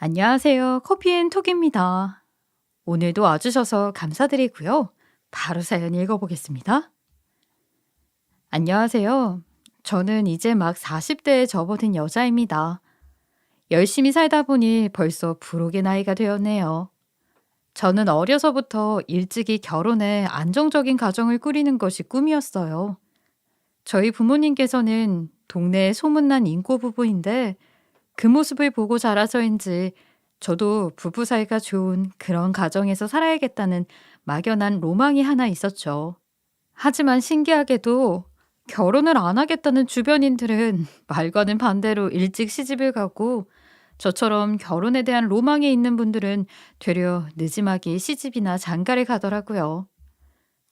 안녕하세요. 커피앤톡입니다. 오늘도 와주셔서 감사드리고요. 바로 사연 읽어보겠습니다. 안녕하세요. 저는 이제 막 40대에 접어든 여자입니다. 열심히 살다 보니 벌써 불혹의 나이가 되었네요. 저는 어려서부터 일찍이 결혼해 안정적인 가정을 꾸리는 것이 꿈이었어요. 저희 부모님께서는 동네에 소문난 인고 부부인데 그 모습을 보고 자라서인지 저도 부부 사이가 좋은 그런 가정에서 살아야겠다는 막연한 로망이 하나 있었죠. 하지만 신기하게도 결혼을 안 하겠다는 주변인들은 말과는 반대로 일찍 시집을 가고 저처럼 결혼에 대한 로망이 있는 분들은 되려 늦지막이 시집이나 장가를 가더라고요.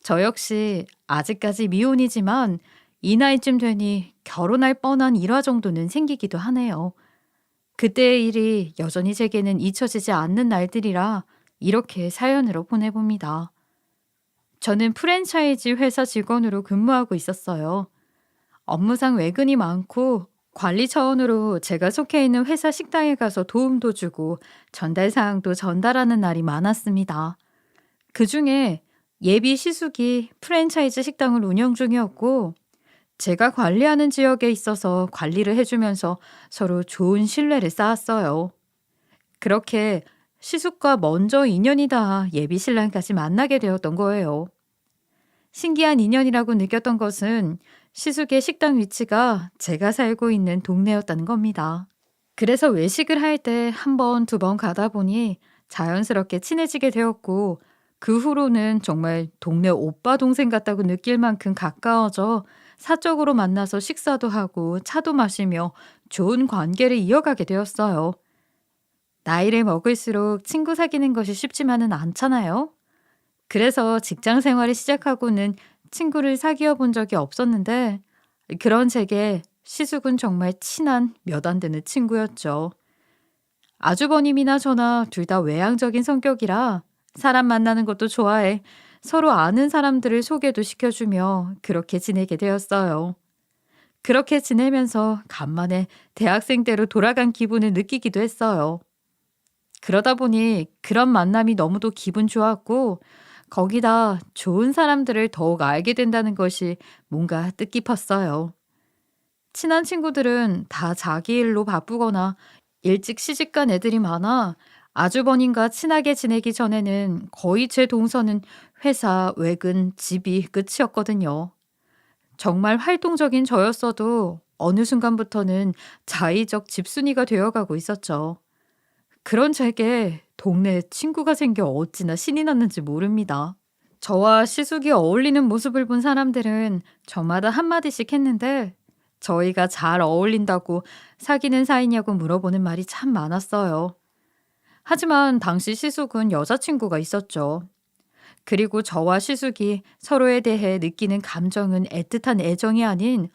저 역시 아직까지 미혼이지만 이 나이쯤 되니 결혼할 뻔한 일화 정도는 생기기도 하네요. 그때의 일이 여전히 제게는 잊혀지지 않는 날들이라 이렇게 사연으로 보내봅니다. 저는 프랜차이즈 회사 직원으로 근무하고 있었어요. 업무상 외근이 많고 관리 차원으로 제가 속해 있는 회사 식당에 가서 도움도 주고 전달 사항도 전달하는 날이 많았습니다. 그 중에 예비 시숙이 프랜차이즈 식당을 운영 중이었고 제가 관리하는 지역에 있어서 관리를 해주면서 서로 좋은 신뢰를 쌓았어요. 그렇게 시숙과 먼저 인연이 다 예비 신랑까지 만나게 되었던 거예요. 신기한 인연이라고 느꼈던 것은 시숙의 식당 위치가 제가 살고 있는 동네였다는 겁니다. 그래서 외식을 할 때 한 번, 두 번 가다 보니 자연스럽게 친해지게 되었고 그 후로는 정말 동네 오빠 동생 같다고 느낄 만큼 가까워져 사적으로 만나서 식사도 하고 차도 마시며 좋은 관계를 이어가게 되었어요. 나이를 먹을수록 친구 사귀는 것이 쉽지만은 않잖아요. 그래서 직장 생활을 시작하고는 친구를 사귀어 본 적이 없었는데 그런 제게 시숙은 정말 친한 몇 안 되는 친구였죠. 아주버님이나 저나 둘 다 외향적인 성격이라 사람 만나는 것도 좋아해 서로 아는 사람들을 소개도 시켜주며 그렇게 지내게 되었어요. 그렇게 지내면서 간만에 대학생 때로 돌아간 기분을 느끼기도 했어요. 그러다 보니 그런 만남이 너무도 기분 좋았고 거기다 좋은 사람들을 더욱 알게 된다는 것이 뭔가 뜻깊었어요. 친한 친구들은 다 자기 일로 바쁘거나 일찍 시집간 애들이 많아 아주버님과 친하게 지내기 전에는 거의 제 동선은 회사, 외근, 집이 끝이었거든요. 정말 활동적인 저였어도 어느 순간부터는 자의적 집순이가 되어가고 있었죠. 그런 제게 동네에 친구가 생겨 어찌나 신이 났는지 모릅니다. 저와 시숙이 어울리는 모습을 본 사람들은 저마다 한마디씩 했는데 저희가 잘 어울린다고 사귀는 사이냐고 물어보는 말이 참 많았어요. 하지만 당시 시숙은 여자친구가 있었죠. 그리고 저와 시숙이 서로에 대해 느끼는 감정은 애틋한 애정이 아닌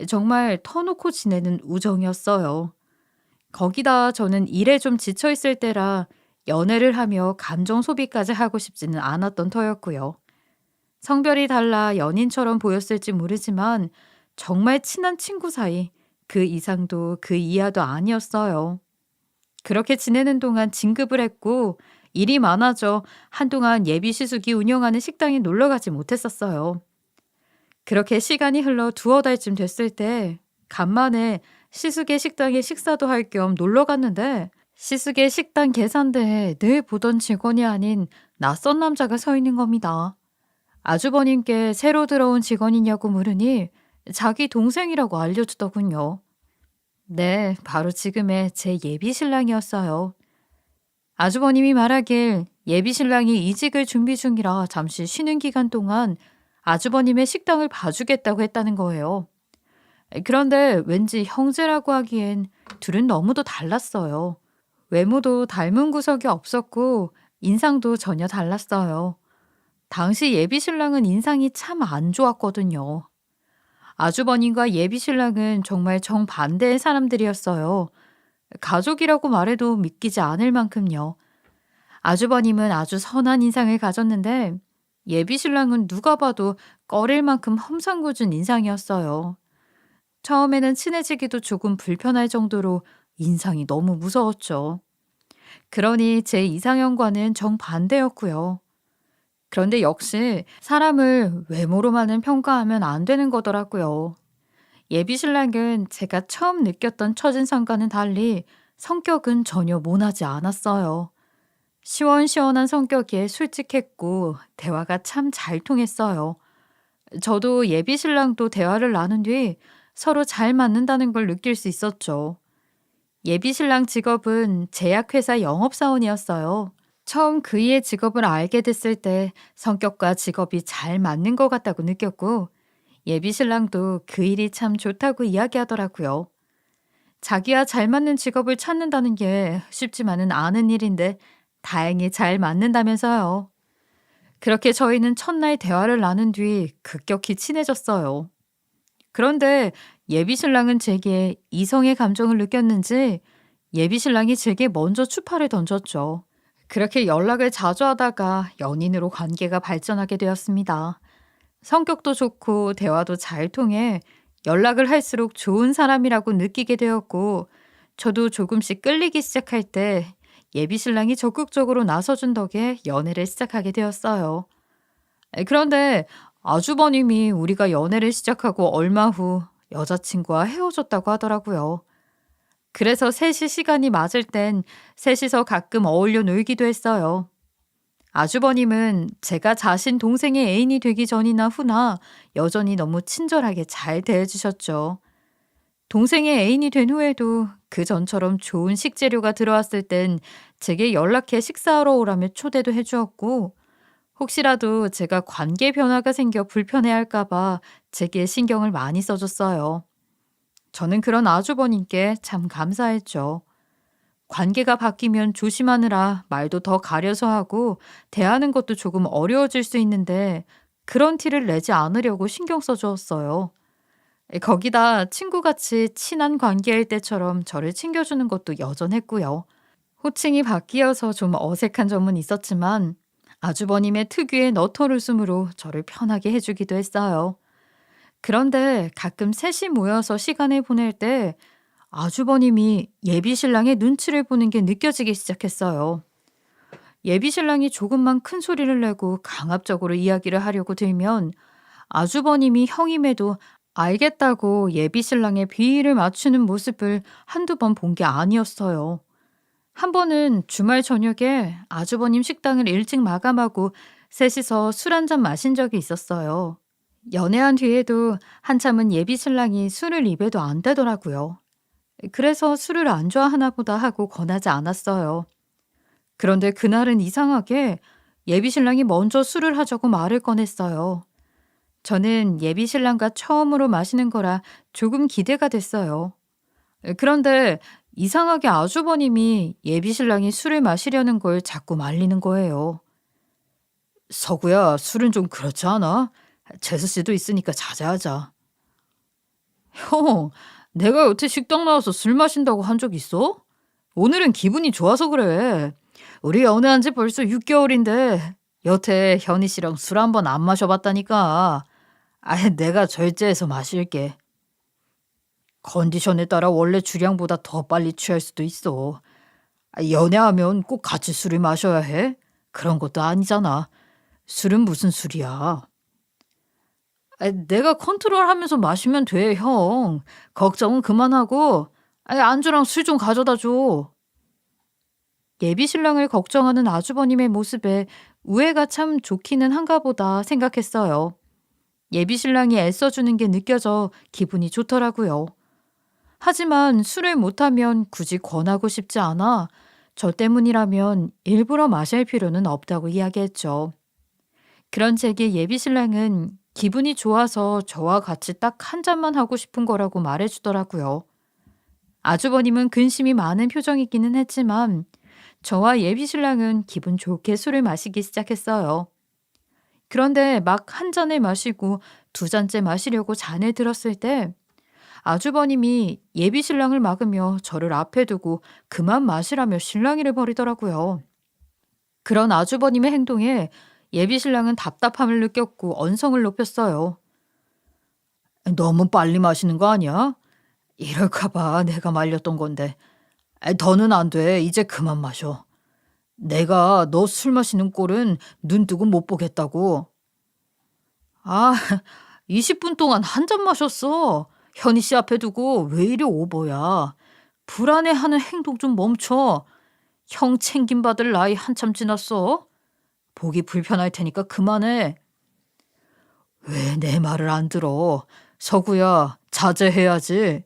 정말 터놓고 지내는 우정이었어요. 거기다 저는 일에 좀 지쳐 있을 때라 연애를 하며 감정 소비까지 하고 싶지는 않았던 터였고요. 성별이 달라 연인처럼 보였을지 모르지만 정말 친한 친구 사이 그 이상도 그 이하도 아니었어요. 그렇게 지내는 동안 진급을 했고 일이 많아져 한동안 예비 시숙이 운영하는 식당에 놀러 가지 못했었어요. 그렇게 시간이 흘러 두어 달쯤 됐을 때 간만에 시숙의 식당에 식사도 할 겸 놀러 갔는데 시숙의 식당 계산대에 늘 보던 직원이 아닌 낯선 남자가 서 있는 겁니다. 아주버님께 새로 들어온 직원이냐고 물으니 자기 동생이라고 알려주더군요. 네, 바로 지금의 제 예비 신랑이었어요. 아주버님이 말하길 예비 신랑이 이직을 준비 중이라 잠시 쉬는 기간 동안 아주버님의 식당을 봐주겠다고 했다는 거예요. 그런데 왠지 형제라고 하기엔 둘은 너무도 달랐어요. 외모도 닮은 구석이 없었고 인상도 전혀 달랐어요. 당시 예비 신랑은 인상이 참 안 좋았거든요. 아주버님과 예비 신랑은 정말 정반대의 사람들이었어요. 가족이라고 말해도 믿기지 않을 만큼요. 아주버님은 아주 선한 인상을 가졌는데 예비 신랑은 누가 봐도 꺼릴 만큼 험상궂은 인상이었어요. 처음에는 친해지기도 조금 불편할 정도로 인상이 너무 무서웠죠. 그러니 제 이상형과는 정반대였고요. 그런데 역시 사람을 외모로만은 평가하면 안 되는 거더라고요. 예비 신랑은 제가 처음 느꼈던 첫인상과는 달리 성격은 전혀 모나지 않았어요. 시원시원한 성격에 솔직했고 대화가 참 잘 통했어요. 저도 예비 신랑도 대화를 나눈 뒤 서로 잘 맞는다는 걸 느낄 수 있었죠. 예비 신랑 직업은 제약회사 영업사원이었어요. 처음 그이의 직업을 알게 됐을 때 성격과 직업이 잘 맞는 것 같다고 느꼈고, 예비 신랑도 그 일이 참 좋다고 이야기하더라고요. 자기와 잘 맞는 직업을 찾는다는 게 쉽지만은 않은 일인데 다행히 잘 맞는다면서요. 그렇게 저희는 첫날 대화를 나눈 뒤 급격히 친해졌어요. 그런데 예비 신랑은 제게 이성의 감정을 느꼈는지 예비 신랑이 제게 먼저 추파를 던졌죠. 그렇게 연락을 자주 하다가 연인으로 관계가 발전하게 되었습니다. 성격도 좋고 대화도 잘 통해 연락을 할수록 좋은 사람이라고 느끼게 되었고, 저도 조금씩 끌리기 시작할 때 예비 신랑이 적극적으로 나서준 덕에 연애를 시작하게 되었어요. 그런데 아주버님이 우리가 연애를 시작하고 얼마 후 여자친구와 헤어졌다고 하더라고요. 그래서 셋이 시간이 맞을 땐 셋이서 가끔 어울려 놀기도 했어요. 아주버님은 제가 자신 동생의 애인이 되기 전이나 후나 여전히 너무 친절하게 잘 대해주셨죠. 동생의 애인이 된 후에도 그 전처럼 좋은 식재료가 들어왔을 땐 제게 연락해 식사하러 오라며 초대도 해주었고, 혹시라도 제가 관계 변화가 생겨 불편해할까봐 제게 신경을 많이 써줬어요. 저는 그런 아주버님께 참 감사했죠. 관계가 바뀌면 조심하느라 말도 더 가려서 하고 대하는 것도 조금 어려워질 수 있는데 그런 티를 내지 않으려고 신경 써주었어요. 거기다 친구같이 친한 관계일 때처럼 저를 챙겨주는 것도 여전했고요. 호칭이 바뀌어서 좀 어색한 점은 있었지만 아주버님의 특유의 너털 웃음으로 저를 편하게 해주기도 했어요. 그런데 가끔 셋이 모여서 시간을 보낼 때 아주버님이 예비 신랑의 눈치를 보는 게 느껴지기 시작했어요. 예비 신랑이 조금만 큰 소리를 내고 강압적으로 이야기를 하려고 들면 아주버님이 형임에도 알겠다고 예비 신랑의 비위를 맞추는 모습을 한두 번 본 게 아니었어요. 한 번은 주말 저녁에 아주버님 식당을 일찍 마감하고 셋이서 술 한잔 마신 적이 있었어요. 연애한 뒤에도 한참은 예비 신랑이 술을 입에도 안 대더라고요. 그래서 술을 안 좋아하나 보다 하고 권하지 않았어요. 그런데 그날은 이상하게 예비 신랑이 먼저 술을 하자고 말을 꺼냈어요. 저는 예비 신랑과 처음으로 마시는 거라 조금 기대가 됐어요. 그런데 이상하게 아주버님이 예비 신랑이 술을 마시려는 걸 자꾸 말리는 거예요. 서구야, 술은 좀 그렇지 않아? 재수 씨도 있으니까 자제하자. 형, 내가 여태 식당 나와서 술 마신다고 한 적 있어? 오늘은 기분이 좋아서 그래. 우리 연애한 지 벌써 6개월인데 여태 현희 씨랑 술 한 번 안 마셔봤다니까. 아예 내가 절제해서 마실게. 컨디션에 따라 원래 주량보다 더 빨리 취할 수도 있어. 연애하면 꼭 같이 술을 마셔야 해? 그런 것도 아니잖아. 술은 무슨 술이야. 내가 컨트롤하면서 마시면 돼, 형. 걱정은 그만하고 안주랑 술 좀 가져다 줘. 예비 신랑을 걱정하는 아주버님의 모습에 우애가 참 좋기는 한가 보다 생각했어요. 예비 신랑이 애써주는 게 느껴져 기분이 좋더라고요. 하지만 술을 못하면 굳이 권하고 싶지 않아 저 때문이라면 일부러 마실 필요는 없다고 이야기했죠. 그런 제게 예비 신랑은 기분이 좋아서 저와 같이 딱 한 잔만 하고 싶은 거라고 말해주더라고요. 아주버님은 근심이 많은 표정이기는 했지만 저와 예비 신랑은 기분 좋게 술을 마시기 시작했어요. 그런데 막 한 잔을 마시고 두 잔째 마시려고 잔을 들었을 때 아주버님이 예비 신랑을 막으며 저를 앞에 두고 그만 마시라며 실랑이를 벌이더라고요. 그런 아주버님의 행동에 예비 신랑은 답답함을 느꼈고 언성을 높였어요. 너무 빨리 마시는 거 아니야? 이럴까봐 내가 말렸던 건데. 더는 안 돼. 이제 그만 마셔. 내가 너 술 마시는 꼴은 눈 뜨고 못 보겠다고. 아, 20분 동안 한 잔 마셨어. 현희 씨 앞에 두고 왜 이리 오버야. 불안해하는 행동 좀 멈춰. 형 챙김받을 나이 한참 지났어. 보기 불편할 테니까 그만해. 왜 내 말을 안 들어? 서구야, 자제해야지.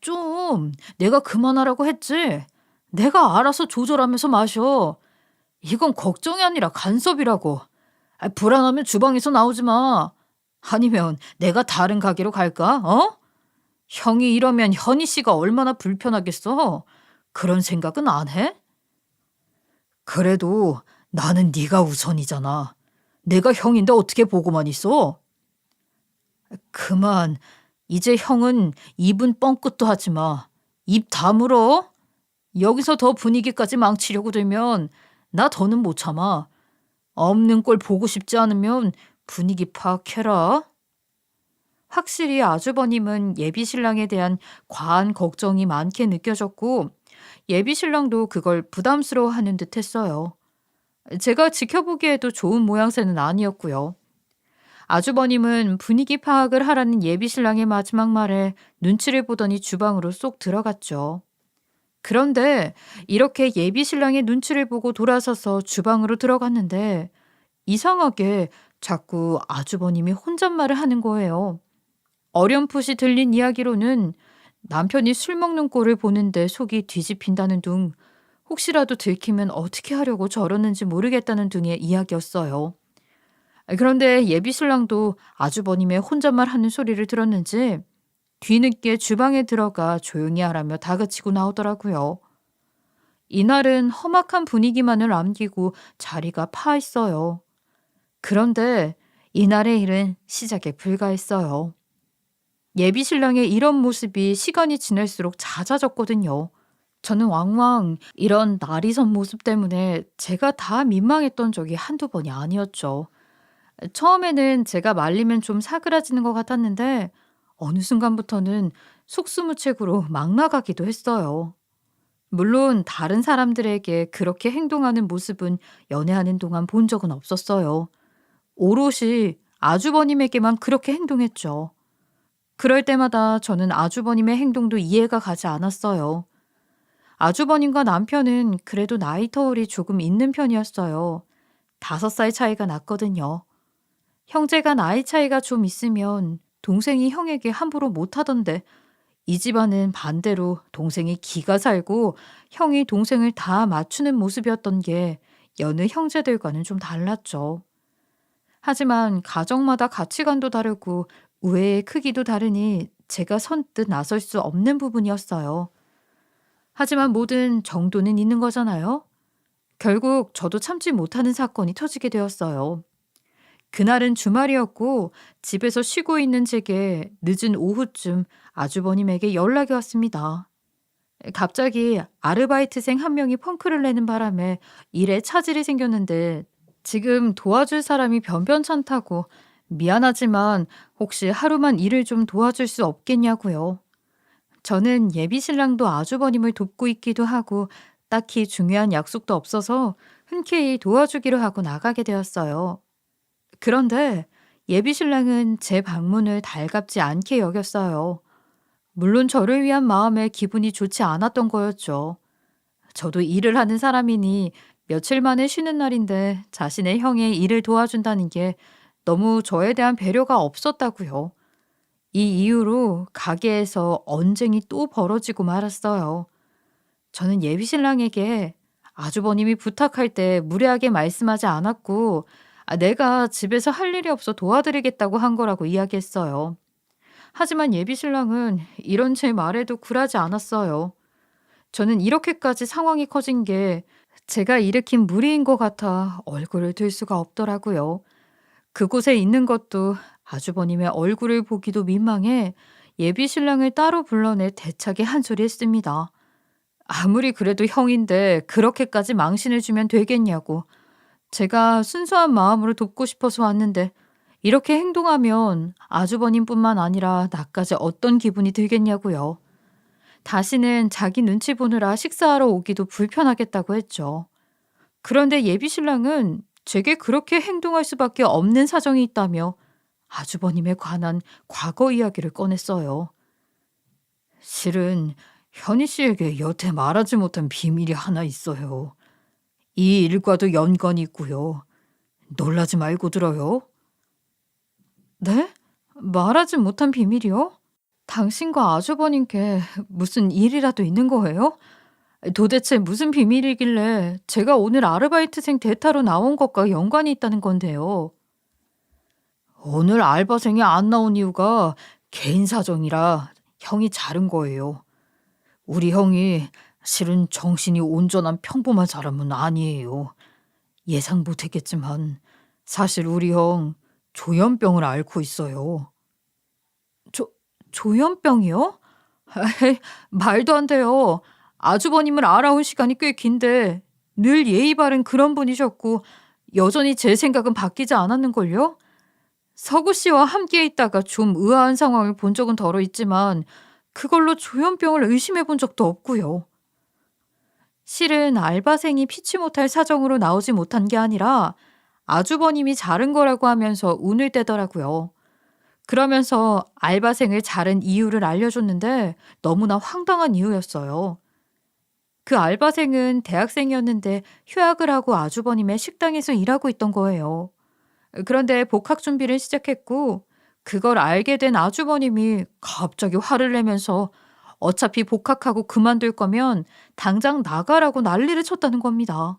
좀. 내가 그만하라고 했지. 내가 알아서 조절하면서 마셔. 이건 걱정이 아니라 간섭이라고. 불안하면 주방에서 나오지 마. 아니면 내가 다른 가게로 갈까? 어? 형이 이러면 현희 씨가 얼마나 불편하겠어. 그런 생각은 안 해? 그래도 나는 네가 우선이잖아. 내가 형인데 어떻게 보고만 있어? 그만. 이제 형은 입은 뻥끗도 하지 마. 입 다물어. 여기서 더 분위기까지 망치려고 들면 나 더는 못 참아. 없는 꼴 보고 싶지 않으면 분위기 파악해라. 확실히 아주버님은 예비신랑에 대한 과한 걱정이 많게 느껴졌고 예비신랑도 그걸 부담스러워하는 듯 했어요. 제가 지켜보기에도 좋은 모양새는 아니었고요. 아주버님은 분위기 파악을 하라는 예비신랑의 마지막 말에 눈치를 보더니 주방으로 쏙 들어갔죠. 그런데 이렇게 예비신랑의 눈치를 보고 돌아서서 주방으로 들어갔는데 이상하게 자꾸 아주버님이 혼잣말을 하는 거예요. 어렴풋이 들린 이야기로는 남편이 술 먹는 꼴을 보는데 속이 뒤집힌다는 둥, 혹시라도 들키면 어떻게 하려고 저러는지 모르겠다는 등의 이야기였어요. 그런데 예비신랑도 아주버님의 혼잣말 하는 소리를 들었는지 뒤늦게 주방에 들어가 조용히 하라며 다그치고 나오더라고요. 이날은 험악한 분위기만을 남기고 자리가 파했어요. 그런데 이날의 일은 시작에 불과했어요. 예비신랑의 이런 모습이 시간이 지날수록 잦아졌거든요. 저는 왕왕 이런 날이 선 모습 때문에 제가 다 민망했던 적이 한두 번이 아니었죠. 처음에는 제가 말리면 좀 사그라지는 것 같았는데 어느 순간부터는 속수무책으로 막 나가기도 했어요. 물론 다른 사람들에게 그렇게 행동하는 모습은 연애하는 동안 본 적은 없었어요. 오롯이 아주버님에게만 그렇게 행동했죠. 그럴 때마다 저는 아주버님의 행동도 이해가 가지 않았어요. 아주버님과 남편은 그래도 나이 터울이 조금 있는 편이었어요. 5살 차이가 났거든요. 형제가 나이 차이가 좀 있으면 동생이 형에게 함부로 못하던데 이 집안은 반대로 동생이 기가 살고 형이 동생을 다 맞추는 모습이었던 게 여느 형제들과는 좀 달랐죠. 하지만 가정마다 가치관도 다르고 우애의 크기도 다르니 제가 선뜻 나설 수 없는 부분이었어요. 하지만 뭐든 정도는 있는 거잖아요. 결국 저도 참지 못하는 사건이 터지게 되었어요. 그날은 주말이었고 집에서 쉬고 있는 제게 늦은 오후쯤 아주버님에게 연락이 왔습니다. 갑자기 아르바이트생 한 명이 펑크를 내는 바람에 일에 차질이 생겼는데 지금 도와줄 사람이 변변찮다고 미안하지만 혹시 하루만 일을 좀 도와줄 수 없겠냐고요. 저는 예비신랑도 아주버님을 돕고 있기도 하고 딱히 중요한 약속도 없어서 흔쾌히 도와주기로 하고 나가게 되었어요. 그런데 예비신랑은 제 방문을 달갑지 않게 여겼어요. 물론 저를 위한 마음에 기분이 좋지 않았던 거였죠. 저도 일을 하는 사람이니 며칠 만에 쉬는 날인데 자신의 형의 일을 도와준다는 게 너무 저에 대한 배려가 없었다고요. 이 이후로 가게에서 언쟁이 또 벌어지고 말았어요. 저는 예비신랑에게 아주버님이 부탁할 때 무례하게 말씀하지 않았고 내가 집에서 할 일이 없어 도와드리겠다고 한 거라고 이야기했어요. 하지만 예비신랑은 이런 제 말에도 굴하지 않았어요. 저는 이렇게까지 상황이 커진 게 제가 일으킨 무리인 것 같아 얼굴을 들 수가 없더라고요. 그곳에 있는 것도 아주버님의 얼굴을 보기도 민망해 예비신랑을 따로 불러내 대차게 한 소리 했습니다. 아무리 그래도 형인데 그렇게까지 망신을 주면 되겠냐고. 제가 순수한 마음으로 돕고 싶어서 왔는데 이렇게 행동하면 아주버님뿐만 아니라 나까지 어떤 기분이 들겠냐고요. 다시는 자기 눈치 보느라 식사하러 오기도 불편하겠다고 했죠. 그런데 예비 신랑은 제게 그렇게 행동할 수밖에 없는 사정이 있다며 아주버님에 관한 과거 이야기를 꺼냈어요. 실은 현희 씨에게 여태 말하지 못한 비밀이 하나 있어요. 이 일과도 연관이 있고요. 놀라지 말고 들어요. 네? 말하지 못한 비밀이요? 당신과 아주버님께 무슨 일이라도 있는 거예요? 도대체 무슨 비밀이길래 제가 오늘 아르바이트생 대타로 나온 것과 연관이 있다는 건데요. 오늘 알바생이 안 나온 이유가 개인 사정이라 형이 자른 거예요. 우리 형이 실은 정신이 온전한 평범한 사람은 아니에요. 예상 못했겠지만 사실 우리 형 조현병을 앓고 있어요. 조현병이요? 에이, 말도 안 돼요. 아주버님을 알아온 시간이 꽤 긴데 늘 예의 바른 그런 분이셨고 여전히 제 생각은 바뀌지 않았는걸요? 서구 씨와 함께 있다가 좀 의아한 상황을 본 적은 덜어 있지만 그걸로 조현병을 의심해 본 적도 없고요. 실은 알바생이 피치 못할 사정으로 나오지 못한 게 아니라 아주버님이 자른 거라고 하면서 운을 떼더라고요. 그러면서 알바생을 자른 이유를 알려줬는데 너무나 황당한 이유였어요. 그 알바생은 대학생이었는데 휴학을 하고 아주버님의 식당에서 일하고 있던 거예요. 그런데 복학 준비를 시작했고 그걸 알게 된 아주버님이 갑자기 화를 내면서 어차피 복학하고 그만둘 거면 당장 나가라고 난리를 쳤다는 겁니다.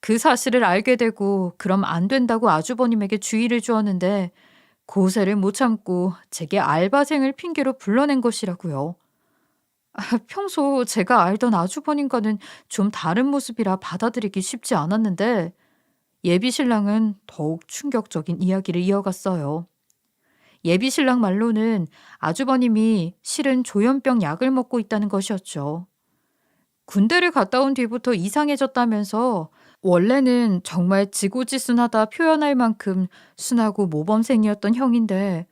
그 사실을 알게 되고 그럼 안 된다고 아주버님에게 주의를 주었는데 고세를 못 참고 제게 알바생을 핑계로 불러낸 것이라고요. 평소 제가 알던 아주버님과는 좀 다른 모습이라 받아들이기 쉽지 않았는데 예비 신랑은 더욱 충격적인 이야기를 이어갔어요. 예비 신랑 말로는 아주버님이 실은 조현병 약을 먹고 있다는 것이었죠. 군대를 갔다 온 뒤부터 이상해졌다면서 원래는 정말 지고지순하다 표현할 만큼 순하고 모범생이었던 형인데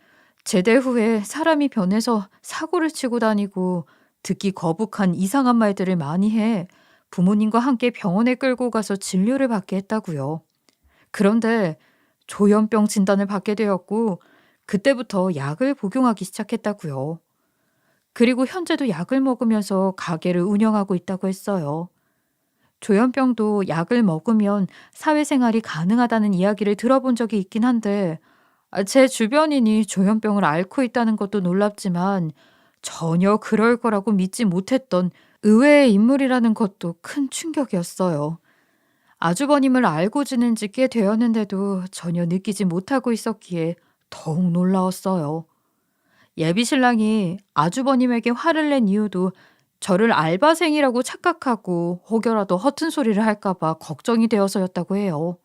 제대 후에 사람이 변해서 사고를 치고 다니고 듣기 거북한 이상한 말들을 많이 해 부모님과 함께 병원에 끌고 가서 진료를 받게 했다고요. 그런데 조현병 진단을 받게 되었고 그때부터 약을 복용하기 시작했다고요. 그리고 현재도 약을 먹으면서 가게를 운영하고 있다고 했어요. 조현병도 약을 먹으면 사회생활이 가능하다는 이야기를 들어본 적이 있긴 한데 제 주변인이 조현병을 앓고 있다는 것도 놀랍지만 전혀 그럴 거라고 믿지 못했던 의외의 인물이라는 것도 큰 충격이었어요. 아주버님을 알고 지낸 지 꽤 되었는데도 전혀 느끼지 못하고 있었기에 더욱 놀라웠어요. 예비 신랑이 아주버님에게 화를 낸 이유도 저를 알바생이라고 착각하고 혹여라도 허튼 소리를 할까봐 걱정이 되어서였다고 해요.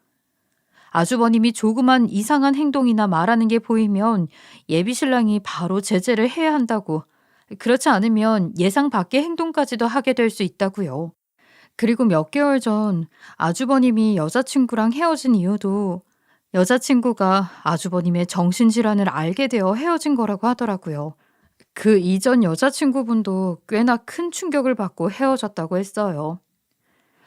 아주버님이 조그만 이상한 행동이나 말하는 게 보이면 예비 신랑이 바로 제재를 해야 한다고, 그렇지 않으면 예상 밖의 행동까지도 하게 될 수 있다고요. 그리고 몇 개월 전 아주버님이 여자친구랑 헤어진 이유도 여자친구가 아주버님의 정신질환을 알게 되어 헤어진 거라고 하더라고요. 그 이전 여자친구분도 꽤나 큰 충격을 받고 헤어졌다고 했어요.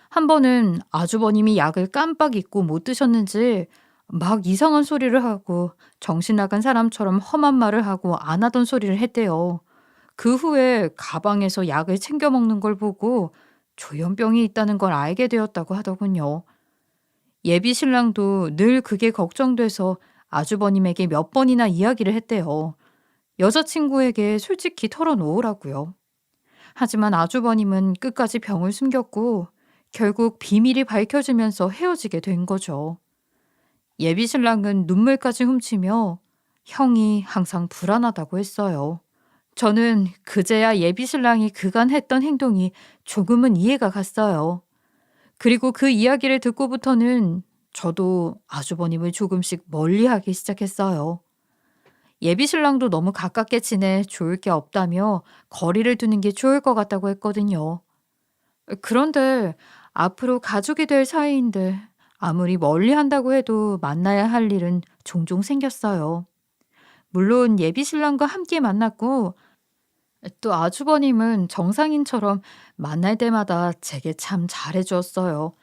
한 번은 아주버님이 약을 깜빡 잊고 못 드셨는지 막 이상한 소리를 하고 정신 나간 사람처럼 험한 말을 하고 안 하던 소리를 했대요. 그 후에 가방에서 약을 챙겨 먹는 걸 보고 조현병이 있다는 걸 알게 되었다고 하더군요. 예비 신랑도 늘 그게 걱정돼서 아주버님에게 몇 번이나 이야기를 했대요. 여자친구에게 솔직히 털어놓으라고요. 하지만 아주버님은 끝까지 병을 숨겼고 결국 비밀이 밝혀지면서 헤어지게 된 거죠. 예비 신랑은 눈물까지 훔치며 형이 항상 불안하다고 했어요. 저는 그제야 예비 신랑이 그간 했던 행동이 조금은 이해가 갔어요. 그리고 그 이야기를 듣고부터는 저도 아주버님을 조금씩 멀리하기 시작했어요. 예비 신랑도 너무 가깝게 지내 좋을 게 없다며 거리를 두는 게 좋을 것 같다고 했거든요. 그런데 앞으로 가족이 될 사이인데 아무리 멀리 한다고 해도 만나야 할 일은 종종 생겼어요. 물론 예비 신랑과 함께 만났고 또 아주버님은 정상인처럼 만날 때마다 제게 참 잘해 주었어요.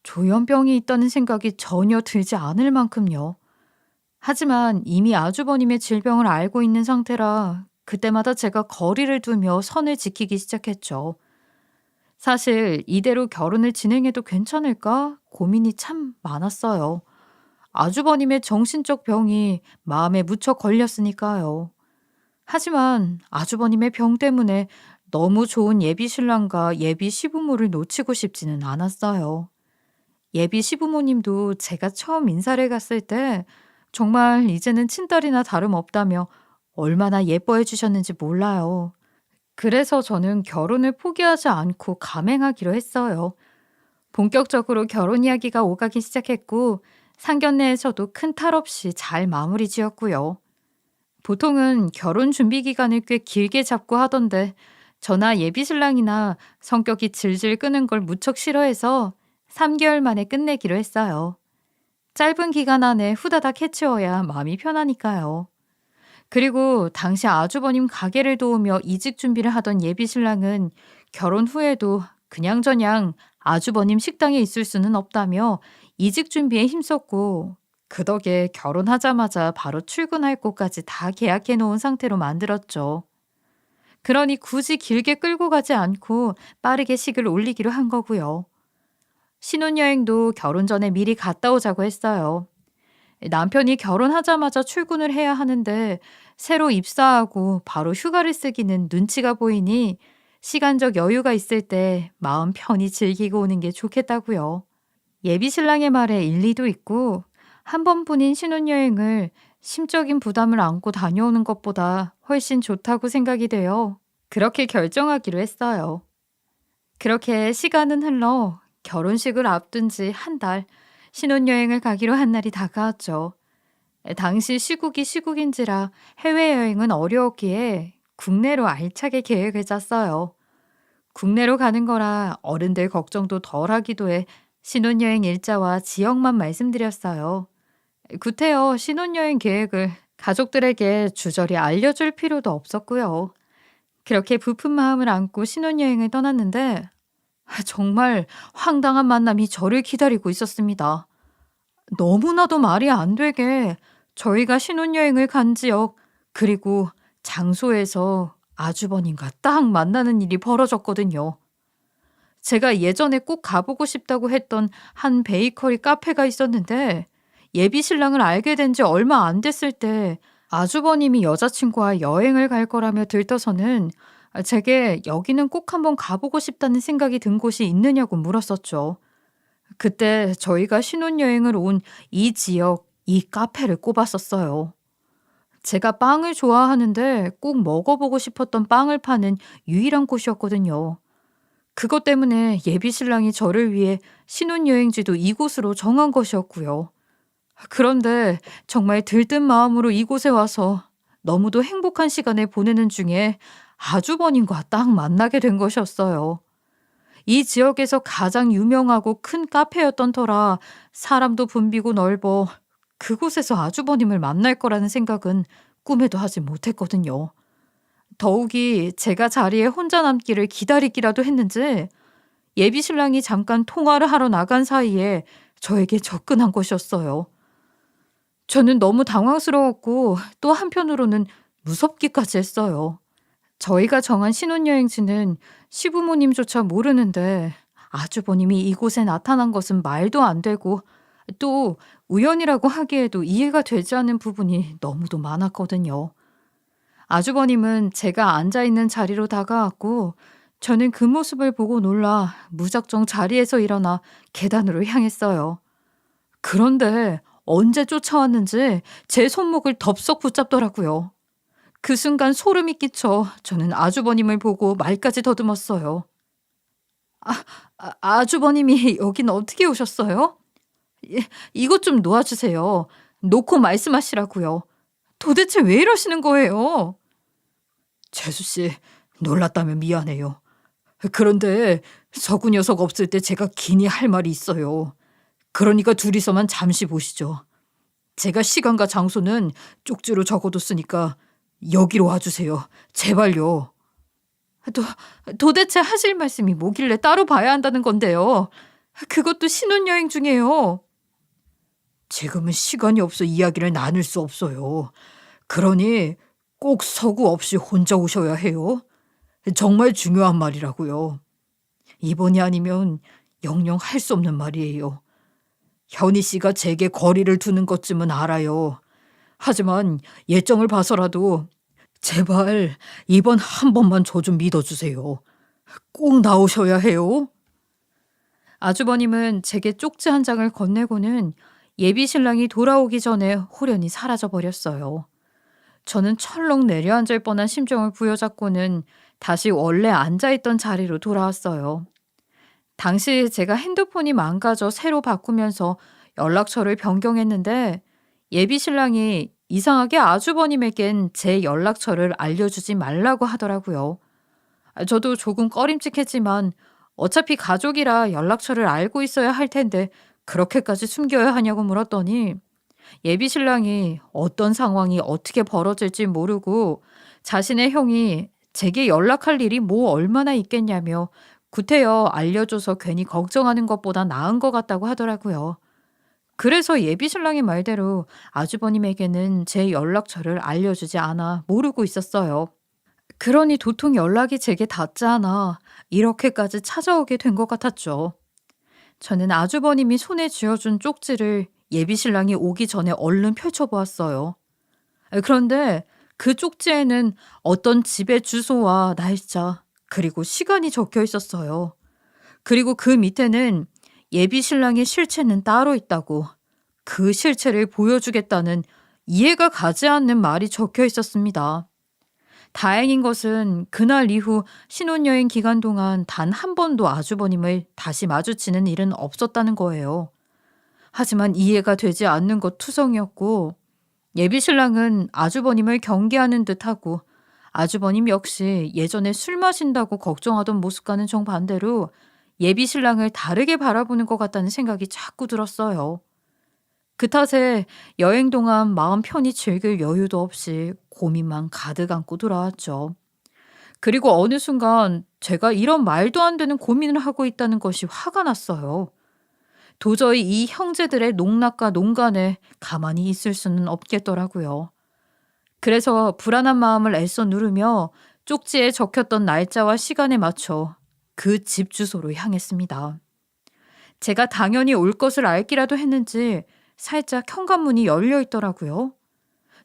조현병이 있다는 생각이 전혀 들지 않을 만큼요. 하지만 이미 아주버님의 질병을 알고 있는 상태라 그때마다 제가 거리를 두며 선을 지키기 시작했죠. 사실 이대로 결혼을 진행해도 괜찮을까 고민이 참 많았어요. 아주버님의 정신적 병이 마음에 무척 걸렸으니까요. 하지만 아주버님의 병 때문에 너무 좋은 예비 신랑과 예비 시부모를 놓치고 싶지는 않았어요. 예비 시부모님도 제가 처음 인사를 갔을 때 정말 이제는 친딸이나 다름없다며 얼마나 예뻐해 주셨는지 몰라요. 그래서 저는 결혼을 포기하지 않고 감행하기로 했어요. 본격적으로 결혼 이야기가 오가기 시작했고 상견례에서도 큰 탈 없이 잘 마무리 지었고요. 보통은 결혼 준비 기간을 꽤 길게 잡고 하던데 저나 예비 신랑이나 성격이 질질 끄는 걸 무척 싫어해서 3개월 만에 끝내기로 했어요. 짧은 기간 안에 후다닥 해치워야 마음이 편하니까요. 그리고 당시 아주버님 가게를 도우며 이직 준비를 하던 예비 신랑은 결혼 후에도 그냥저냥 아주버님 식당에 있을 수는 없다며 이직 준비에 힘썼고 그 덕에 결혼하자마자 바로 출근할 곳까지 다 계약해 놓은 상태로 만들었죠. 그러니 굳이 길게 끌고 가지 않고 빠르게 식을 올리기로 한 거고요. 신혼여행도 결혼 전에 미리 갔다 오자고 했어요. 남편이 결혼하자마자 출근을 해야 하는데 새로 입사하고 바로 휴가를 쓰기는 눈치가 보이니 시간적 여유가 있을 때 마음 편히 즐기고 오는 게 좋겠다고요. 예비 신랑의 말에 일리도 있고 한 번뿐인 신혼여행을 심적인 부담을 안고 다녀오는 것보다 훨씬 좋다고 생각이 되어 그렇게 결정하기로 했어요. 그렇게 시간은 흘러 결혼식을 앞둔 지 한 달, 신혼여행을 가기로 한 날이 다가왔죠. 당시 시국이 시국인지라 해외여행은 어려웠기에 국내로 알차게 계획을 짰어요. 국내로 가는 거라 어른들 걱정도 덜 하기도 해 신혼여행 일자와 지역만 말씀드렸어요. 구태여 신혼여행 계획을 가족들에게 주저리 알려줄 필요도 없었고요. 그렇게 부푼 마음을 안고 신혼여행을 떠났는데 정말 황당한 만남이 저를 기다리고 있었습니다. 너무나도 말이 안 되게 저희가 신혼여행을 간 지역 그리고 장소에서 아주버님과 딱 만나는 일이 벌어졌거든요. 제가 예전에 꼭 가보고 싶다고 했던 한 베이커리 카페가 있었는데 예비 신랑을 알게 된 지 얼마 안 됐을 때 아주버님이 여자친구와 여행을 갈 거라며 들떠서는 제게 여기는 꼭 한번 가보고 싶다는 생각이 든 곳이 있느냐고 물었었죠. 그때 저희가 신혼여행을 온 이 지역, 이 카페를 꼽았었어요. 제가 빵을 좋아하는데 꼭 먹어보고 싶었던 빵을 파는 유일한 곳이었거든요. 그것 때문에 예비 신랑이 저를 위해 신혼여행지도 이곳으로 정한 것이었고요. 그런데 정말 들뜬 마음으로 이곳에 와서 너무도 행복한 시간을 보내는 중에 아주버님과 딱 만나게 된 것이었어요. 이 지역에서 가장 유명하고 큰 카페였던 터라 사람도 붐비고 넓어 그곳에서 아주버님을 만날 거라는 생각은 꿈에도 하지 못했거든요. 더욱이 제가 자리에 혼자 남기를 기다리기라도 했는지 예비 신랑이 잠깐 통화를 하러 나간 사이에 저에게 접근한 것이었어요. 저는 너무 당황스러웠고 또 한편으로는 무섭기까지 했어요. 저희가 정한 신혼여행지는 시부모님조차 모르는데 아주버님이 이곳에 나타난 것은 말도 안 되고 또 우연이라고 하기에도 이해가 되지 않는 부분이 너무도 많았거든요. 아주버님은 제가 앉아있는 자리로 다가왔고 저는 그 모습을 보고 놀라 무작정 자리에서 일어나 계단으로 향했어요. 그런데 언제 쫓아왔는지 제 손목을 덥석 붙잡더라고요. 그 순간 소름이 끼쳐 저는 아주버님을 보고 말까지 더듬었어요. 아주버님이 여긴 어떻게 오셨어요? 이것 좀 놓아주세요. 놓고 말씀하시라고요. 도대체 왜 이러시는 거예요? 재수 씨, 놀랐다면 미안해요. 그런데 서구 녀석 없을 때 제가 긴히 할 말이 있어요. 그러니까 둘이서만 잠시 보시죠. 제가 시간과 장소는 쪽지로 적어뒀으니까 여기로 와주세요. 제발요. 도 도대체 하실 말씀이 뭐길래 따로 봐야 한다는 건데요. 그것도 신혼여행 중에요. 지금은 시간이 없어 이야기를 나눌 수 없어요. 그러니 꼭 서구 없이 혼자 오셔야 해요. 정말 중요한 말이라고요. 이번이 아니면 영영 할 수 없는 말이에요. 현희 씨가 제게 거리를 두는 것쯤은 알아요. 하지만 예정을 봐서라도 제발 이번 한 번만 저 좀 믿어주세요. 꼭 나오셔야 해요. 아주버님은 제게 쪽지 한 장을 건네고는 예비 신랑이 돌아오기 전에 홀연히 사라져 버렸어요. 저는 철렁 내려앉을 뻔한 심정을 부여잡고는 다시 원래 앉아있던 자리로 돌아왔어요. 당시 제가 핸드폰이 망가져 새로 바꾸면서 연락처를 변경했는데 예비 신랑이 이상하게 아주버님에겐 제 연락처를 알려주지 말라고 하더라고요. 저도 조금 꺼림칙했지만 어차피 가족이라 연락처를 알고 있어야 할 텐데 그렇게까지 숨겨야 하냐고 물었더니 예비 신랑이 어떤 상황이 어떻게 벌어질지 모르고 자신의 형이 제게 연락할 일이 뭐 얼마나 있겠냐며 구태여 알려줘서 괜히 걱정하는 것보다 나은 것 같다고 하더라고요. 그래서 예비 신랑의 말대로 아주버님에게는 제 연락처를 알려주지 않아 모르고 있었어요. 그러니 도통 연락이 제게 닿지 않아 이렇게까지 찾아오게 된 것 같았죠. 저는 아주버님이 손에 쥐어준 쪽지를 예비 신랑이 오기 전에 얼른 펼쳐보았어요. 그런데 그 쪽지에는 어떤 집의 주소와 날짜, 그리고 시간이 적혀 있었어요. 그리고 그 밑에는 예비 신랑의 실체는 따로 있다고, 그 실체를 보여주겠다는 이해가 가지 않는 말이 적혀 있었습니다. 다행인 것은 그날 이후 신혼여행 기간 동안 단 한 번도 아주버님을 다시 마주치는 일은 없었다는 거예요. 하지만 이해가 되지 않는 것 투성이었고 예비 신랑은 아주버님을 경계하는 듯하고 아주버님 역시 예전에 술 마신다고 걱정하던 모습과는 정반대로 예비 신랑을 다르게 바라보는 것 같다는 생각이 자꾸 들었어요. 그 탓에 여행 동안 마음 편히 즐길 여유도 없이 고민만 가득 안고 돌아왔죠. 그리고 어느 순간 제가 이런 말도 안 되는 고민을 하고 있다는 것이 화가 났어요. 도저히 이 형제들의 농락과 농간에 가만히 있을 수는 없겠더라고요. 그래서 불안한 마음을 애써 누르며 쪽지에 적혔던 날짜와 시간에 맞춰 그 집 주소로 향했습니다. 제가 당연히 올 것을 알기라도 했는지 살짝 현관문이 열려 있더라고요.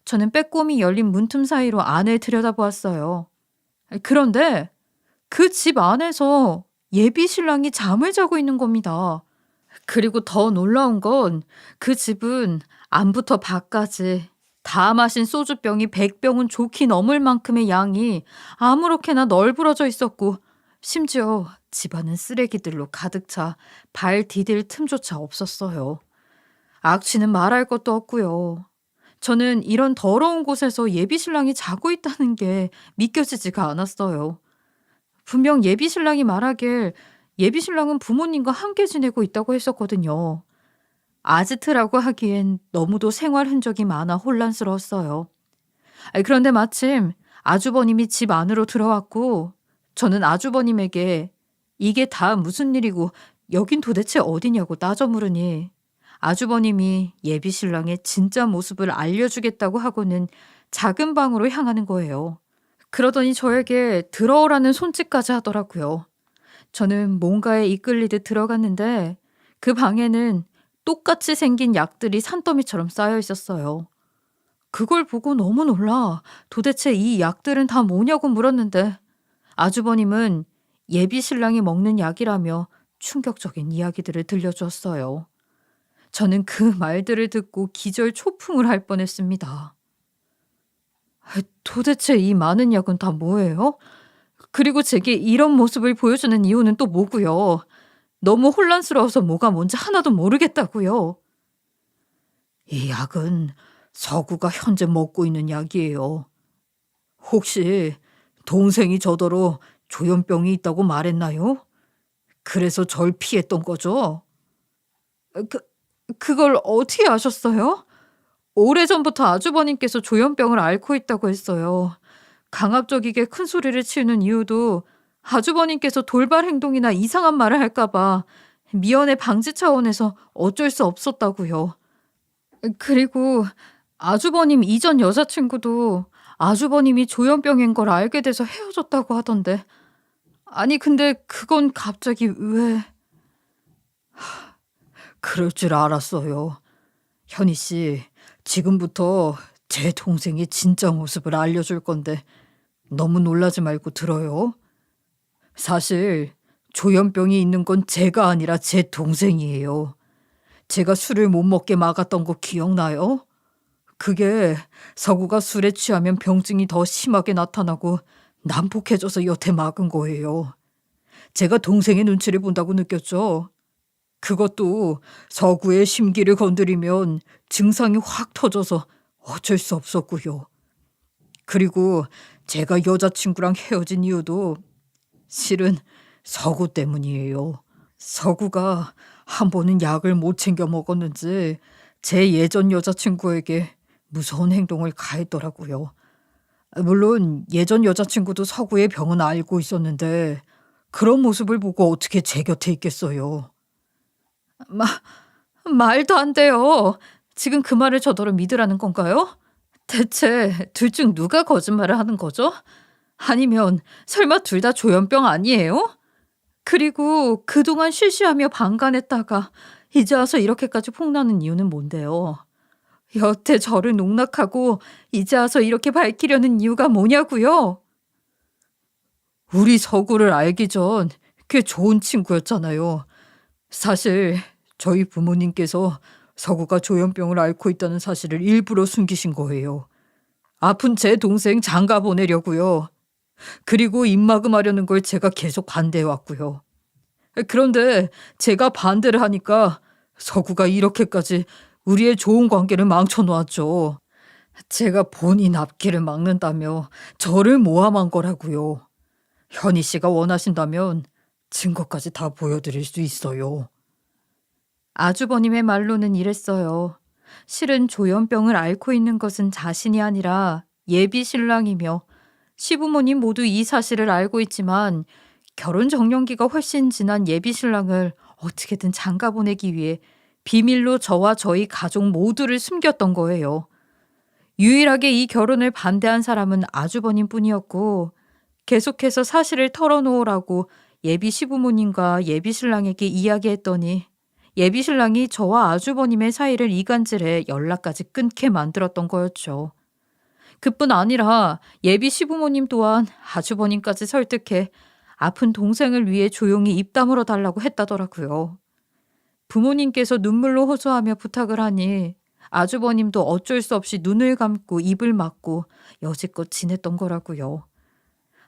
저는 빼꼼히 열린 문틈 사이로 안을 들여다보았어요. 그런데 그 집 안에서 예비 신랑이 잠을 자고 있는 겁니다. 그리고 더 놀라운 건 그 집은 안부터 밖까지 다 마신 소주병이 100병은 좋게 넘을 만큼의 양이 아무렇게나 널브러져 있었고 심지어 집안은 쓰레기들로 가득 차 발 디딜 틈조차 없었어요. 악취는 말할 것도 없고요. 저는 이런 더러운 곳에서 예비 신랑이 자고 있다는 게 믿겨지지가 않았어요. 분명 예비 신랑이 말하길 예비 신랑은 부모님과 함께 지내고 있다고 했었거든요. 아지트라고 하기엔 너무도 생활 흔적이 많아 혼란스러웠어요. 그런데 마침 아주버님이 집 안으로 들어왔고 저는 아주버님에게 이게 다 무슨 일이고 여긴 도대체 어디냐고 따져 물으니 아주버님이 예비 신랑의 진짜 모습을 알려주겠다고 하고는 작은 방으로 향하는 거예요. 그러더니 저에게 들어오라는 손짓까지 하더라고요. 저는 뭔가에 이끌리듯 들어갔는데 그 방에는 똑같이 생긴 약들이 산더미처럼 쌓여 있었어요. 그걸 보고 너무 놀라 도대체 이 약들은 다 뭐냐고 물었는데 아주버님은 예비 신랑이 먹는 약이라며 충격적인 이야기들을 들려주었어요. 저는 그 말들을 듣고 기절 초풍을 할 뻔했습니다. 도대체 이 많은 약은 다 뭐예요? 그리고 제게 이런 모습을 보여주는 이유는 또 뭐고요? 너무 혼란스러워서 뭐가 뭔지 하나도 모르겠다고요. 이 약은 서구가 현재 먹고 있는 약이에요. 혹시 동생이 저더러 조현병이 있다고 말했나요? 그래서 절 피했던 거죠? 그걸 어떻게 아셨어요? 오래전부터 아주버님께서 조현병을 앓고 있다고 했어요. 강압적이게 큰 소리를 치는 이유도 아주버님께서 돌발 행동이나 이상한 말을 할까봐 미연에 방지 차원에서 어쩔 수 없었다고요. 그리고 아주버님 이전 여자친구도 아주버님이 조현병인 걸 알게 돼서 헤어졌다고 하던데. 아니, 근데 그건 갑자기 왜... 그럴 줄 알았어요. 현희 씨, 지금부터 제 동생의 진짜 모습을 알려줄 건데 너무 놀라지 말고 들어요. 사실 조현병이 있는 건 제가 아니라 제 동생이에요. 제가 술을 못 먹게 막았던 거 기억나요? 그게 서구가 술에 취하면 병증이 더 심하게 나타나고 난폭해져서 여태 막은 거예요. 제가 동생의 눈치를 본다고 느꼈죠. 그것도 서구의 심기를 건드리면 증상이 확 터져서 어쩔 수 없었고요. 그리고 제가 여자친구랑 헤어진 이유도 실은 서구 때문이에요. 서구가 한 번은 약을 못 챙겨 먹었는지 제 예전 여자친구에게 무서운 행동을 가했더라고요. 물론 예전 여자친구도 서구의 병은 알고 있었는데 그런 모습을 보고 어떻게 제 곁에 있겠어요. 말도 안 돼요. 지금 그 말을 저더러 믿으라는 건가요? 대체 둘 중 누가 거짓말을 하는 거죠? 아니면 설마 둘 다 조현병 아니에요? 그리고 그동안 쉬쉬하며 방관했다가 이제 와서 이렇게까지 폭나는 이유는 뭔데요? 여태 저를 농락하고 이제 와서 이렇게 밝히려는 이유가 뭐냐고요? 우리 서구를 알기 전 꽤 좋은 친구였잖아요. 사실 저희 부모님께서 서구가 조현병을 앓고 있다는 사실을 일부러 숨기신 거예요. 아픈 제 동생 장가 보내려고요. 그리고 입막음하려는 걸 제가 계속 반대해왔고요. 그런데 제가 반대를 하니까 서구가 이렇게까지 우리의 좋은 관계를 망쳐놓았죠. 제가 본인 앞길을 막는다며 저를 모함한 거라고요. 현희 씨가 원하신다면 증거까지 다 보여드릴 수 있어요. 아주버님의 말로는 이랬어요. 실은 조현병을 앓고 있는 것은 자신이 아니라 예비 신랑이며 시부모님 모두 이 사실을 알고 있지만 결혼 정년기가 훨씬 지난 예비 신랑을 어떻게든 장가 보내기 위해 비밀로 저와 저희 가족 모두를 숨겼던 거예요. 유일하게 이 결혼을 반대한 사람은 아주버님 뿐이었고 계속해서 사실을 털어놓으라고 예비 시부모님과 예비 신랑에게 이야기했더니 예비 신랑이 저와 아주버님의 사이를 이간질해 연락까지 끊게 만들었던 거였죠. 그뿐 아니라 예비 시부모님 또한 아주버님까지 설득해 아픈 동생을 위해 조용히 입 다물어 달라고 했다더라고요. 부모님께서 눈물로 호소하며 부탁을 하니 아주버님도 어쩔 수 없이 눈을 감고 입을 막고 여지껏 지냈던 거라고요.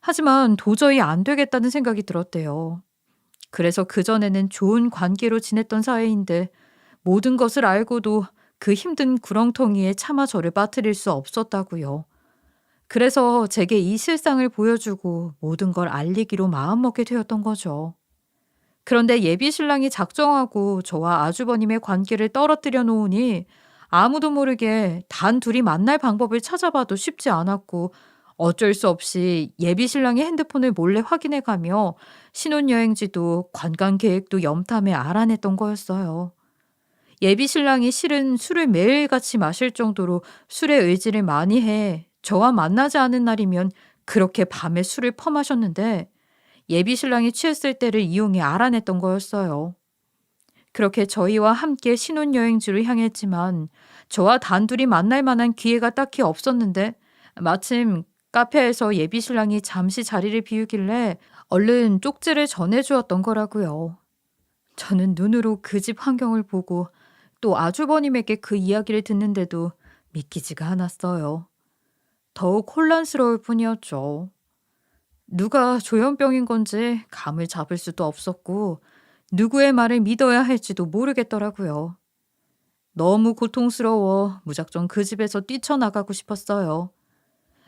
하지만 도저히 안 되겠다는 생각이 들었대요. 그래서 그전에는 좋은 관계로 지냈던 사이인데 모든 것을 알고도 그 힘든 구렁텅이에 차마 저를 빠뜨릴 수 없었다고요. 그래서 제게 이 실상을 보여주고 모든 걸 알리기로 마음먹게 되었던 거죠. 그런데 예비 신랑이 작정하고 저와 아주버님의 관계를 떨어뜨려 놓으니 아무도 모르게 단 둘이 만날 방법을 찾아봐도 쉽지 않았고 어쩔 수 없이 예비 신랑의 핸드폰을 몰래 확인해가며 신혼여행지도 관광 계획도 염탐해 알아냈던 거였어요. 예비 신랑이 실은 술을 매일같이 마실 정도로 술에 의지를 많이 해 저와 만나지 않은 날이면 그렇게 밤에 술을 퍼마셨는데 예비 신랑이 취했을 때를 이용해 알아냈던 거였어요. 그렇게 저희와 함께 신혼여행지로 향했지만 저와 단둘이 만날 만한 기회가 딱히 없었는데 마침 카페에서 예비 신랑이 잠시 자리를 비우길래 얼른 쪽지를 전해주었던 거라고요. 저는 눈으로 그 집 환경을 보고 또 아주버님에게 그 이야기를 듣는데도 믿기지가 않았어요. 더욱 혼란스러울 뿐이었죠. 누가 조현병인 건지 감을 잡을 수도 없었고 누구의 말을 믿어야 할지도 모르겠더라고요. 너무 고통스러워 무작정 그 집에서 뛰쳐나가고 싶었어요.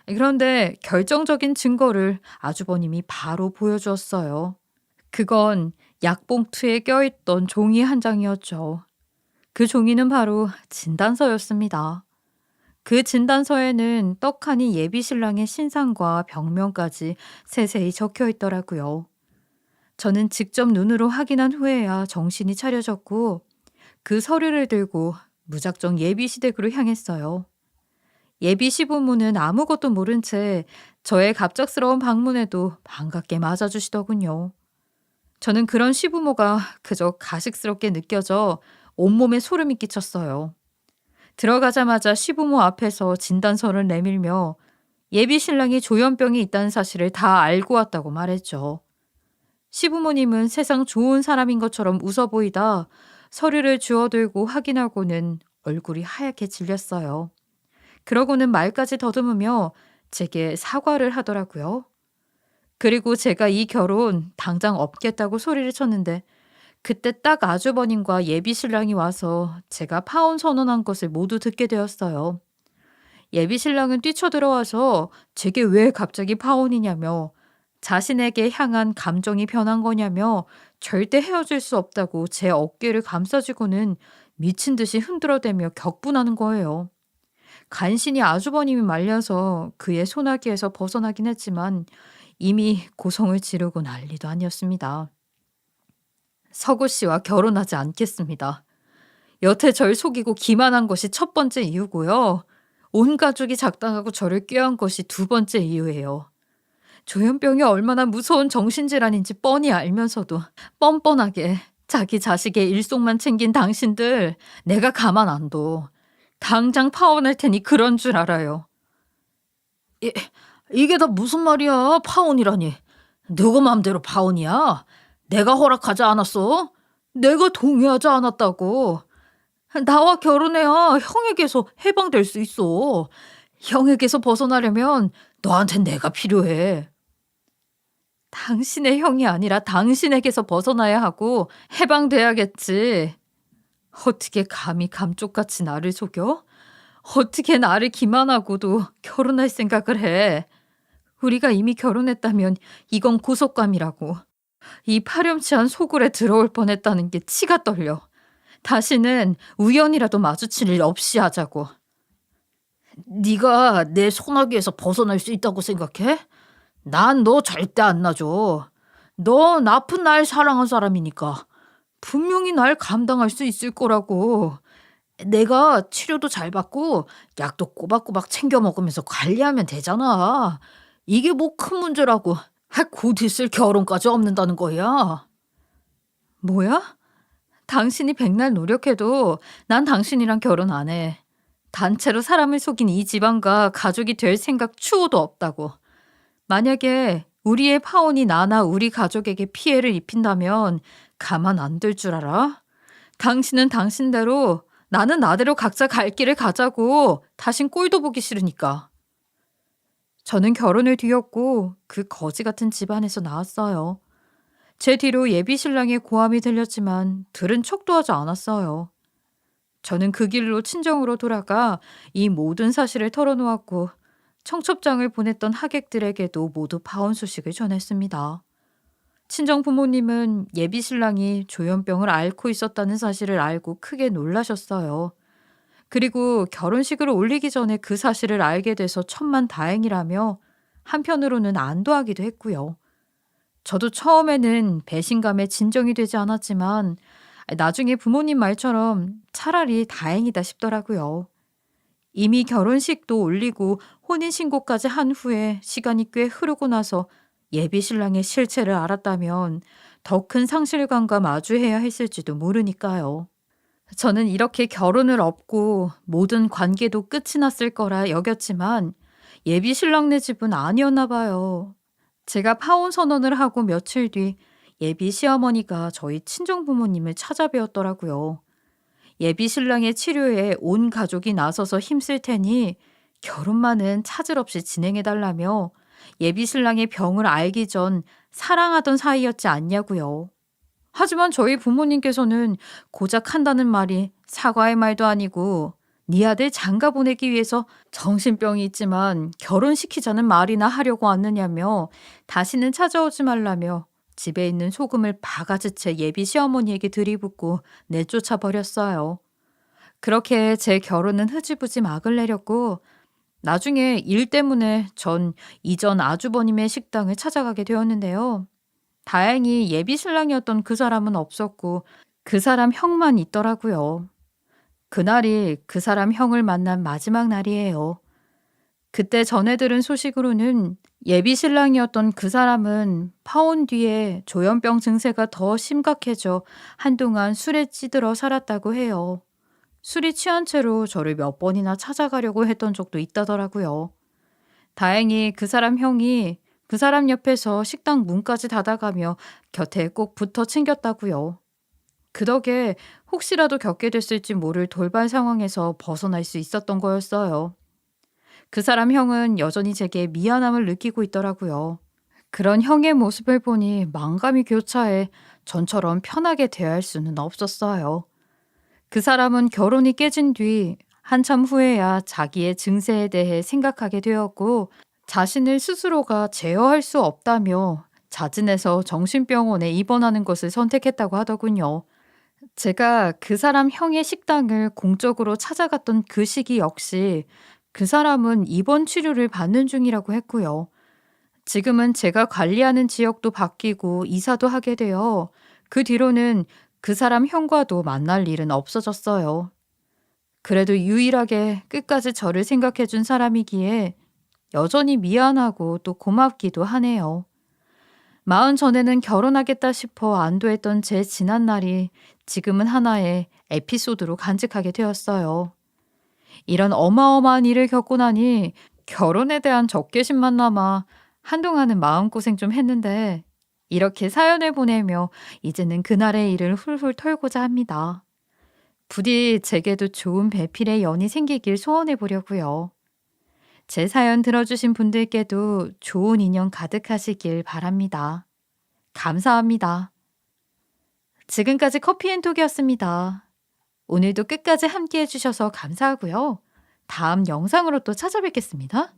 그런데 결정적인 증거를 아주버님이 바로 보여주었어요. 그건 약봉투에 껴있던 종이 한 장이었죠. 그 종이는 바로 진단서였습니다. 그 진단서에는 떡하니 예비 신랑의 신상과 병명까지 세세히 적혀 있더라고요. 저는 직접 눈으로 확인한 후에야 정신이 차려졌고 그 서류를 들고 무작정 예비 시댁으로 향했어요. 예비 시부모는 아무것도 모른 채 저의 갑작스러운 방문에도 반갑게 맞아주시더군요. 저는 그런 시부모가 그저 가식스럽게 느껴져 온몸에 소름이 끼쳤어요. 들어가자마자 시부모 앞에서 진단서를 내밀며 예비 신랑이 조현병이 있다는 사실을 다 알고 왔다고 말했죠. 시부모님은 세상 좋은 사람인 것처럼 웃어 보이다 서류를 주워들고 확인하고는 얼굴이 하얗게 질렸어요. 그러고는 말까지 더듬으며 제게 사과를 하더라고요. 그리고 제가 이 결혼 당장 없겠다고 소리를 쳤는데 그때 딱 아주버님과 예비 신랑이 와서 제가 파혼 선언한 것을 모두 듣게 되었어요. 예비 신랑은 뛰쳐들어와서 제게 왜 갑자기 파혼이냐며 자신에게 향한 감정이 변한 거냐며 절대 헤어질 수 없다고 제 어깨를 감싸주고는 미친 듯이 흔들어대며 격분하는 거예요. 간신히 아주버님이 말려서 그의 소나기에서 벗어나긴 했지만 이미 고성을 지르고 난리도 아니었습니다. 서구 씨와 결혼하지 않겠습니다. 여태 절 속이고 기만한 것이 첫 번째 이유고요. 온 가족이 작당하고 저를 꾀한 것이 두 번째 이유예요. 조현병이 얼마나 무서운 정신질환인지 뻔히 알면서도 뻔뻔하게 자기 자식의 일속만 챙긴 당신들 내가 가만 안 둬. 당장 파혼할 테니 그런 줄 알아요. 이게 다 무슨 말이야? 파혼이라니. 누구 맘대로 파혼이야? 내가 허락하지 않았어? 내가 동의하지 않았다고. 나와 결혼해야 형에게서 해방될 수 있어. 형에게서 벗어나려면 너한텐 내가 필요해. 당신의 형이 아니라 당신에게서 벗어나야 하고 해방돼야겠지. 어떻게 감히 감쪽같이 나를 속여? 어떻게 나를 기만하고도 결혼할 생각을 해? 우리가 이미 결혼했다면 이건 고속감이라고. 이 파렴치한 소굴에 들어올 뻔했다는 게 치가 떨려. 다시는 우연이라도 마주칠 일 없이 하자고. 네가 내 소나기에서 벗어날 수 있다고 생각해? 난 너 절대 안 놔줘. 너 나쁜 날 사랑한 사람이니까 분명히 날 감당할 수 있을 거라고. 내가 치료도 잘 받고 약도 꼬박꼬박 챙겨 먹으면서 관리하면 되잖아. 이게 뭐 큰 문제라고. 곧 있을 결혼까지 없는다는 거야. 뭐야? 당신이 백날 노력해도 난 당신이랑 결혼 안 해. 단체로 사람을 속인 이 집안과 가족이 될 생각 추호도 없다고. 만약에 우리의 파혼이 나나 우리 가족에게 피해를 입힌다면 가만 안 둘 줄 알아? 당신은 당신대로 나는 나대로 각자 갈 길을 가자고. 다신 꼴도 보기 싫으니까. 저는 결혼을 뒤엎고 그 거지 같은 집안에서 나왔어요. 제 뒤로 예비 신랑의 고함이 들렸지만 들은 척도 하지 않았어요. 저는 그 길로 친정으로 돌아가 이 모든 사실을 털어놓았고 청첩장을 보냈던 하객들에게도 모두 파혼 소식을 전했습니다. 친정 부모님은 예비 신랑이 조현병을 앓고 있었다는 사실을 알고 크게 놀라셨어요. 그리고 결혼식을 올리기 전에 그 사실을 알게 돼서 천만다행이라며 한편으로는 안도하기도 했고요. 저도 처음에는 배신감에 진정이 되지 않았지만 나중에 부모님 말처럼 차라리 다행이다 싶더라고요. 이미 결혼식도 올리고 혼인신고까지 한 후에 시간이 꽤 흐르고 나서 예비 신랑의 실체를 알았다면 더 큰 상실감과 마주해야 했을지도 모르니까요. 저는 이렇게 결혼을 업고 모든 관계도 끝이 났을 거라 여겼지만 예비 신랑네 집은 아니었나 봐요. 제가 파혼 선언을 하고 며칠 뒤 예비 시어머니가 저희 친정 부모님을 찾아뵈었더라고요. 예비 신랑의 치료에 온 가족이 나서서 힘쓸 테니 결혼만은 차질 없이 진행해달라며 예비 신랑의 병을 알기 전 사랑하던 사이였지 않냐고요. 하지만 저희 부모님께서는 고작 한다는 말이 사과의 말도 아니고 네 아들 장가 보내기 위해서 정신병이 있지만 결혼시키자는 말이나 하려고 왔느냐며 다시는 찾아오지 말라며 집에 있는 소금을 바가지채 예비 시어머니에게 들이붓고 내쫓아 버렸어요. 그렇게 제 결혼은 흐지부지 막을 내렸고 나중에 일 때문에 전 이전 아주버님의 식당을 찾아가게 되었는데요. 다행히 예비 신랑이었던 그 사람은 없었고 그 사람 형만 있더라고요. 그날이 그 사람 형을 만난 마지막 날이에요. 그때 전해 들은 소식으로는 예비 신랑이었던 그 사람은 파혼 뒤에 조현병 증세가 더 심각해져 한동안 술에 찌들어 살았다고 해요. 술이 취한 채로 저를 몇 번이나 찾아가려고 했던 적도 있다더라고요. 다행히 그 사람 형이 그 사람 옆에서 식당 문까지 닫아가며 곁에 꼭 붙어 챙겼다고요. 그 덕에 혹시라도 겪게 됐을지 모를 돌발 상황에서 벗어날 수 있었던 거였어요. 그 사람 형은 여전히 제게 미안함을 느끼고 있더라고요. 그런 형의 모습을 보니 만감이 교차해 전처럼 편하게 대할 수는 없었어요. 그 사람은 결혼이 깨진 뒤 한참 후에야 자기의 증세에 대해 생각하게 되었고 자신을 스스로가 제어할 수 없다며 자진해서 정신병원에 입원하는 것을 선택했다고 하더군요. 제가 그 사람 형의 식당을 공적으로 찾아갔던 그 시기 역시 그 사람은 입원 치료를 받는 중이라고 했고요. 지금은 제가 관리하는 지역도 바뀌고 이사도 하게 되어 그 뒤로는 그 사람 형과도 만날 일은 없어졌어요. 그래도 유일하게 끝까지 저를 생각해 준 사람이기에 여전히 미안하고 또 고맙기도 하네요. 마흔 전에는 결혼하겠다 싶어 안도했던 제 지난 날이 지금은 하나의 에피소드로 간직하게 되었어요. 이런 어마어마한 일을 겪고 나니 결혼에 대한 적개심만 남아 한동안은 마음고생 좀 했는데 이렇게 사연을 보내며 이제는 그날의 일을 훌훌 털고자 합니다. 부디 제게도 좋은 배필의 연이 생기길 소원해 보려고요. 제 사연 들어주신 분들께도 좋은 인연 가득하시길 바랍니다. 감사합니다. 지금까지 커피앤톡이었습니다. 오늘도 끝까지 함께 해주셔서 감사하고요. 다음 영상으로 또 찾아뵙겠습니다.